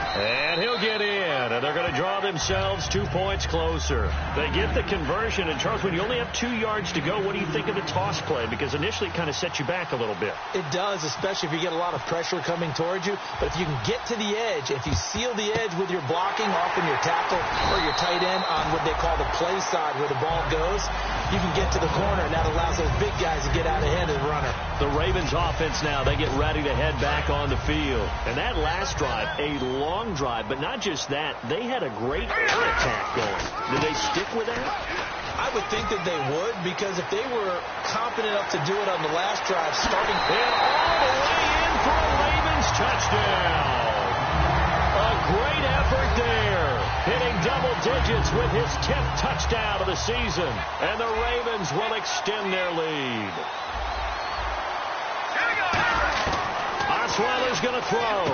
And he'll get in. And they're going to draw themselves 2 points closer. They get the conversion. And, Charles, when you only have 2 yards to go, what do you think of the toss play? Because initially it kind of sets you back a little bit. It does, especially if you get a lot of pressure coming towards you. But if you can get to the edge, if you seal the edge with your blocking, often your tackle or your tight end on what they call the play side where the ball goes, you can get to the corner, and that allows those big guys to get out ahead of the runner. The Ravens offense now, they get ready to head back on the field. And that last drive, a long drive, but not just that, they had a great air attack going. Did they stick with that? I would think that they would, because if they were confident enough to do it on the last drive, starting and all the way in for a Ravens touchdown. A great effort there, hitting double digits with his 10th touchdown of the season, and the Ravens will extend their lead. Osweiler's going to throw,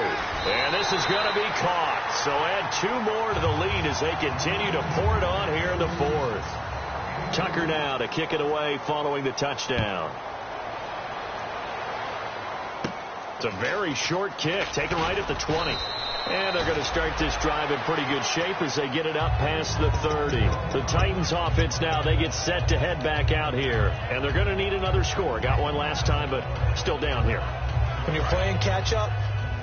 and this is going to be caught. So add 2 more to the lead as they continue to pour it on here in the 4th. Tucker now to kick it away following the touchdown. It's a very short kick, taken right at the 20. And they're going to start this drive in pretty good shape as they get it up past the 30. The Titans offense now, they get set to head back out here. And they're going to need another score. Got one last time, but still down here. When you're playing catch-up,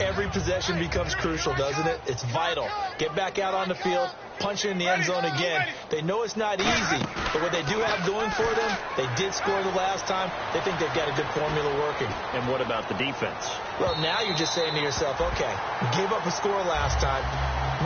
every possession becomes crucial, doesn't it? It's vital. Get back out on the field, punch it in the end zone again. They know it's not easy, but what they do have going for them, they did score the last time. They think they've got a good formula working. And what about the defense? Well, now you're just saying to yourself, okay, we gave up a score last time.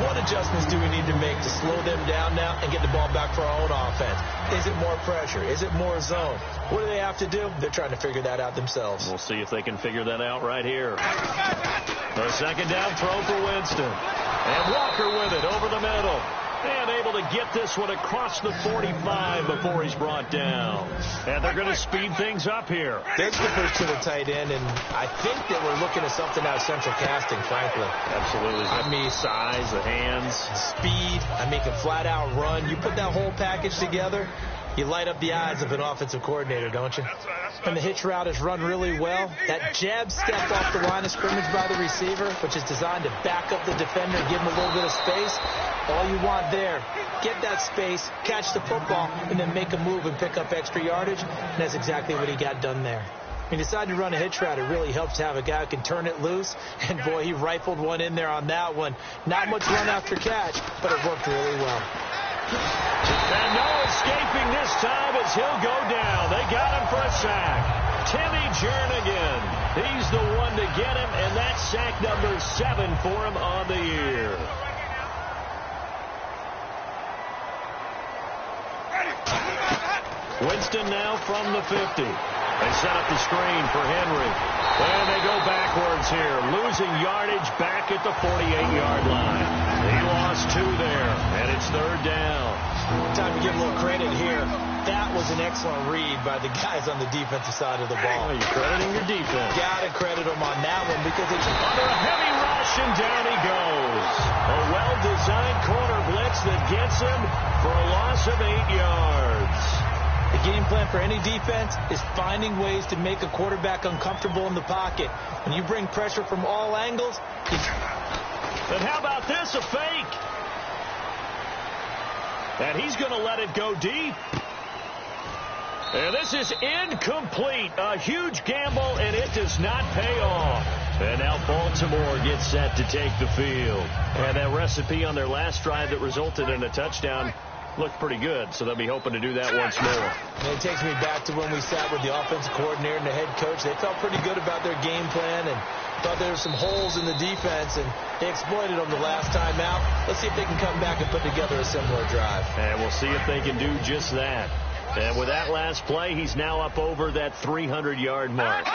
What adjustments do we need to make to slow them down now and get the ball back for our own offense? Is it more pressure? Is it more zone? What do they have to do? They're trying to figure that out themselves. We'll see if they can figure that out right here. A second down throw for Winston. And Walker with it over the middle. And able to get this one across the 45 before he's brought down. And they're going to speed things up here. That's the push to the tight end, and I think that we're looking at something out of central casting, frankly. Absolutely. I mean, size, the hands. Speed. I mean, can flat out run. You put that whole package together, you light up the eyes of an offensive coordinator, don't you? And the hitch route is run really well. That jab step off the line of scrimmage by the receiver, which is designed to back up the defender and give him a little bit of space. All you want there, get that space, catch the football, and then make a move and pick up extra yardage. And that's exactly what he got done there. When you decide to run a hitch route, it really helps to have a guy who can turn it loose. And, boy, he rifled one in there on that one. Not much run after catch, but it worked really well. And no escaping this time as he'll go down. They got him for a sack. Timmy Jernigan. He's the one to get him, and that's sack number 7 for him on the year. Winston now from the 50. They set up the screen for Henry. And they go backwards here, losing yardage back at the 48-yard line. He lost 2 there, and it's 3rd down. Time to give a little credit here. That was an excellent read by the guys on the defensive side of the ball. Oh, you're crediting your defense. Got to credit them on that one because it's under a heavy rush, and down he goes. A well-designed corner blitz that gets him for a loss of 8 yards. The game plan for any defense is finding ways to make a quarterback uncomfortable in the pocket. When you bring pressure from all angles, and how about this, a fake? And he's going to let it go deep. And this is incomplete. A huge gamble, and it does not pay off. And now Baltimore gets set to take the field. And that recipe on their last drive that resulted in a touchdown looked pretty good, so they'll be hoping to do that once more. And it takes me back to when we sat with the offensive coordinator and the head coach. They felt pretty good about their game plan and thought there were some holes in the defense, and they exploited them the last time out. Let's see if they can come back and put together a similar drive. And we'll see if they can do just that. And with that last play, he's now up over that 300-yard mark.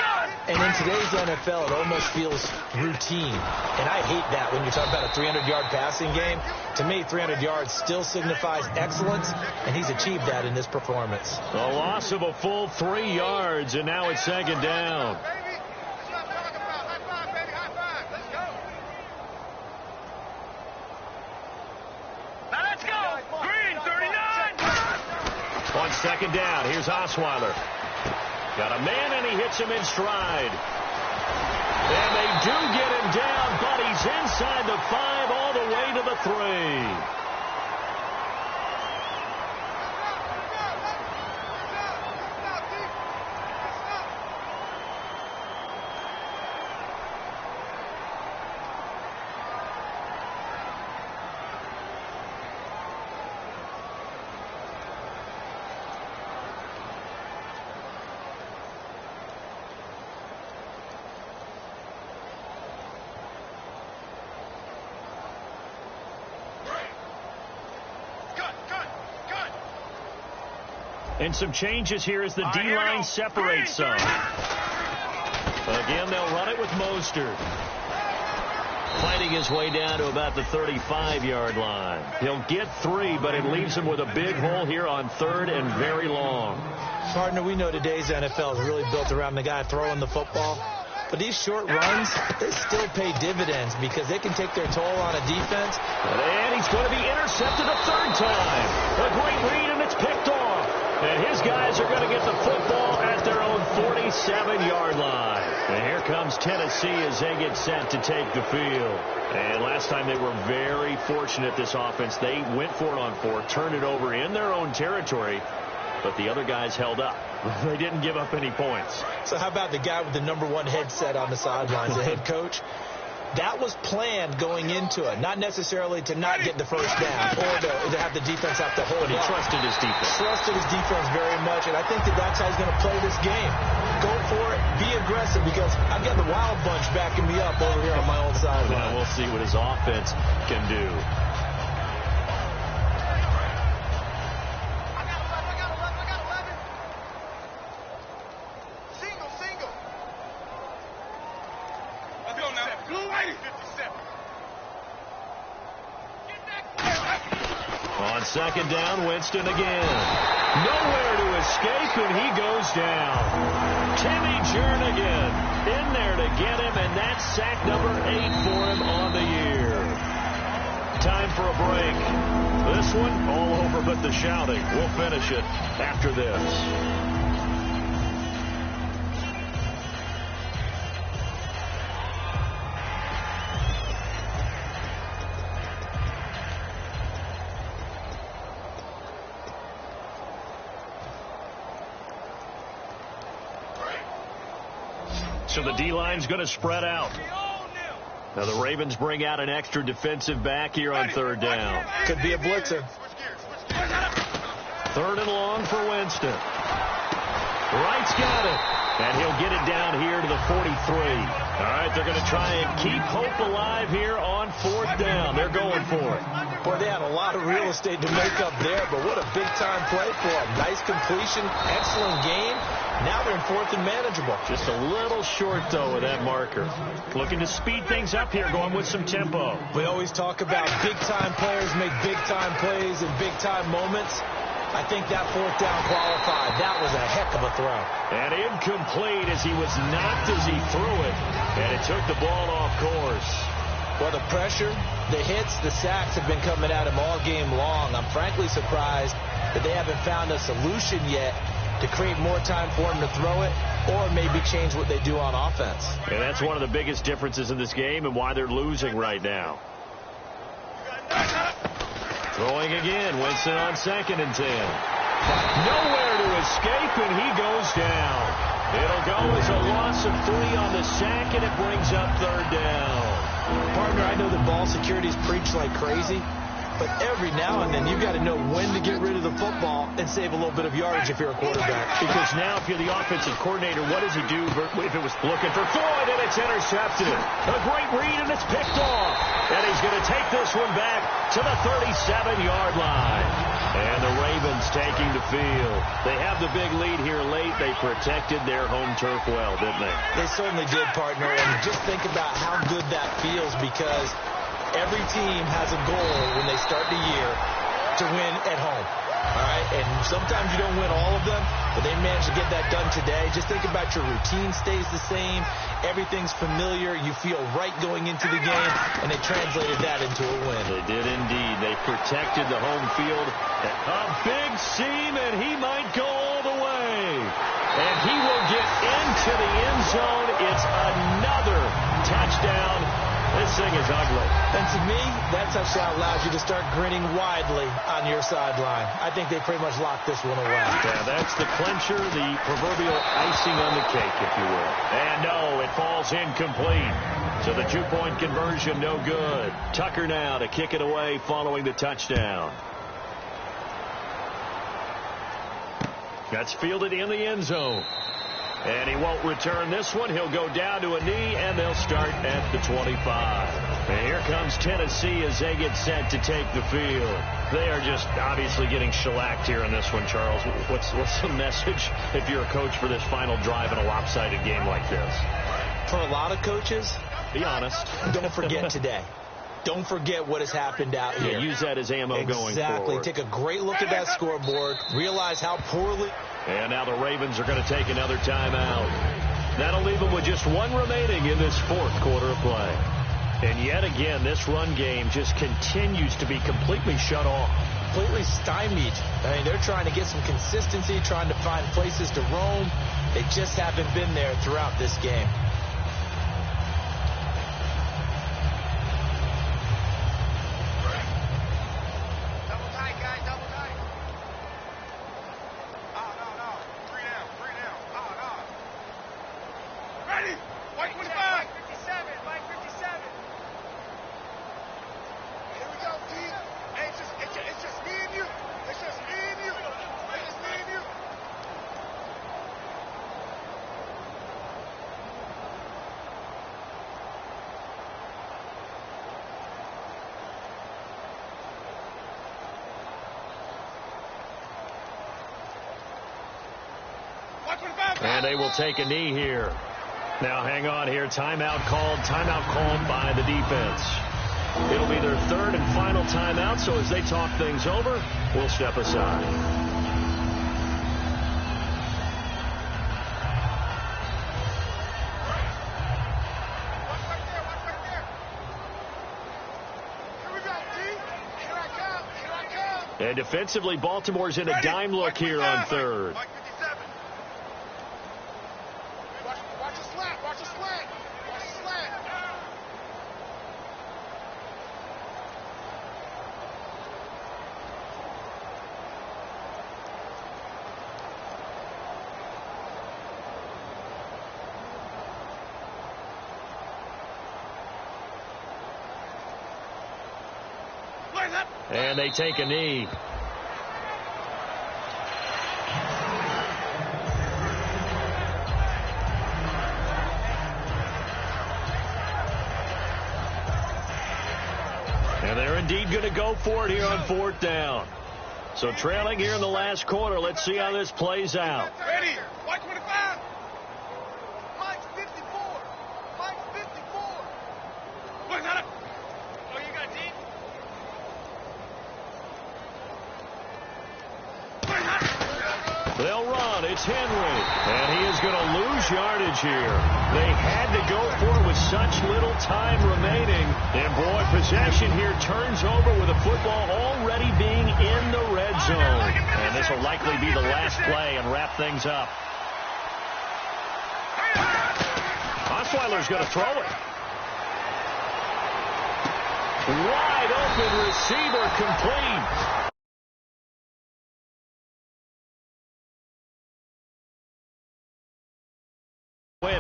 And in today's NFL, it almost feels routine. And I hate that when you're talking about a 300-yard passing game. To me, 300 yards still signifies excellence, and he's achieved that in this performance. A loss of a full 3 yards, and now it's 2nd down. Now let's go. Green, 39. On 2nd down, here's Osweiler. Got a man, and he hits him in stride. And they do get him down, but he's inside the 5 all the way to the 3. And some changes here as the D-line separates some. Again, they'll run it with Mostert. Fighting his way down to about the 35-yard line. He'll get 3, but it leaves him with a big hole here on 3rd and very long. Partner, we know today's NFL is really built around the guy throwing the football. But these short runs, they still pay dividends because they can take their toll on a defense. And he's going to be intercepted a 3rd time. A great read, and it's picked off. And his guys are going to get the football at their own 47-yard line. And here comes Tennessee as they get set to take the field. And last time they were very fortunate, this offense. They went for it on 4, turned it over in their own territory, but the other guys held up. They didn't give up any points. So how about the guy with the #1 headset on the sidelines, the head coach? That was planned going into it, not necessarily to not get the first down or to have the defense have to hold it. He trusted his defense. Trusted his defense very much, and I think that's how he's going to play this game. Go for it, be aggressive, because I've got the Wild Bunch backing me up over here on my own sideline. Now we'll see what his offense can do. On second down, Winston again. Nowhere to escape, and he goes down. Timmy Jernigan in there to get him, and that's sack number 8 for him on the year. Time for a break. This one, all over but the shouting. We'll finish it after this. So the D-line's going to spread out. Now the Ravens bring out an extra defensive back here on third down. Could be a blitzer. Third and long for Winston. Wright's got it. And he'll get it down here to the 43. All right, they're going to try and keep hope alive here on fourth down. They're going for it. Boy, they had a lot of real estate to make up there, but what a big-time play for them. Nice completion, excellent game. Now they're in fourth and manageable. Just a little short, though, with that marker. Looking to speed things up here, going with some tempo. We always talk about big-time players make big-time plays in big-time moments. I think that fourth down qualified. That was a heck of a throw. And incomplete as he was knocked as he threw it. And it took the ball off course. Well, the pressure, the hits, the sacks have been coming at him all game long. I'm frankly surprised that they haven't found a solution yet to create more time for him to throw it or maybe change what they do on offense. And that's one of the biggest differences in this game and why they're losing right now. Throwing again, Winston on 2nd and 10. Nowhere to escape, and he goes down. It'll go as a loss of 3 on the sack, and it brings up third down. Partner, I know that ball security's preached like crazy, but every now and then you've got to know when to get rid of the football and save a little bit of yardage if you're a quarterback. Because now if you're the offensive coordinator, what does he do if it was looking for Floyd and it's intercepted? A great read and it's picked off. And he's going to take this one back to the 37-yard line. And the Ravens taking the field. They have the big lead here late. They protected their home turf well, didn't they? They certainly did, partner. And just think about how good that feels because every team has a goal when they start the year to win at home. All right? And sometimes you don't win all of them, but they managed to get that done today. Just think about your routine stays the same. Everything's familiar. You feel right going into the game, and they translated that into a win. They did indeed. They protected the home field. A big seam, and he might go all the way. And he will get into the end zone. It's another touchdown. This thing is ugly. And to me, that touchdown allows you to start grinning widely on your sideline. I think they pretty much locked this one away. Yeah, that's the clincher, the proverbial icing on the cake, if you will. And no, it falls incomplete. So the 2-point conversion, no good. Tucker now to kick it away following the touchdown. That's fielded in the end zone. And he won't return this one. He'll go down to a knee, and they'll start at the 25. And here comes Tennessee as they get set to take the field. They are just obviously getting shellacked here in this one, Charles. What's the message if you're a coach for this final drive in a lopsided game like this? For a lot of coaches, be honest. Don't forget today. Don't forget what has happened out here. Yeah, use that as ammo going forward. Exactly. Take a great look at that scoreboard. Realize how poorly... And now the Ravens are going to take another timeout. That'll leave them with just one remaining in this fourth quarter of play. And yet again, this run game just continues to be completely shut off. Completely stymied. I mean, they're trying to get some consistency, trying to find places to roam. They just haven't been there throughout this game. And they will take a knee here. Now hang on here. Timeout called by the defense. It'll be their third and final timeout, so as they talk things over, we'll step aside. And defensively, Baltimore's in a dime look here on third. Watch the slant. Watch the slant. Watch the slant. And they take a knee. And they're indeed going to go for it here on fourth down. So trailing here in the last quarter. Let's see how this plays out. Ready. White 25. Mike's 54. Mike's 54. What's that? Oh, you got deep? They'll run. It's Henry. And he is going to lose yardage here. They had to go for it with such little time remaining. And, boy, possession here turns over with the football already being in the red zone. And this will likely be the last play and wrap things up. Osweiler's going to throw it. Wide open receiver complete.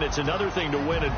It's another thing to win and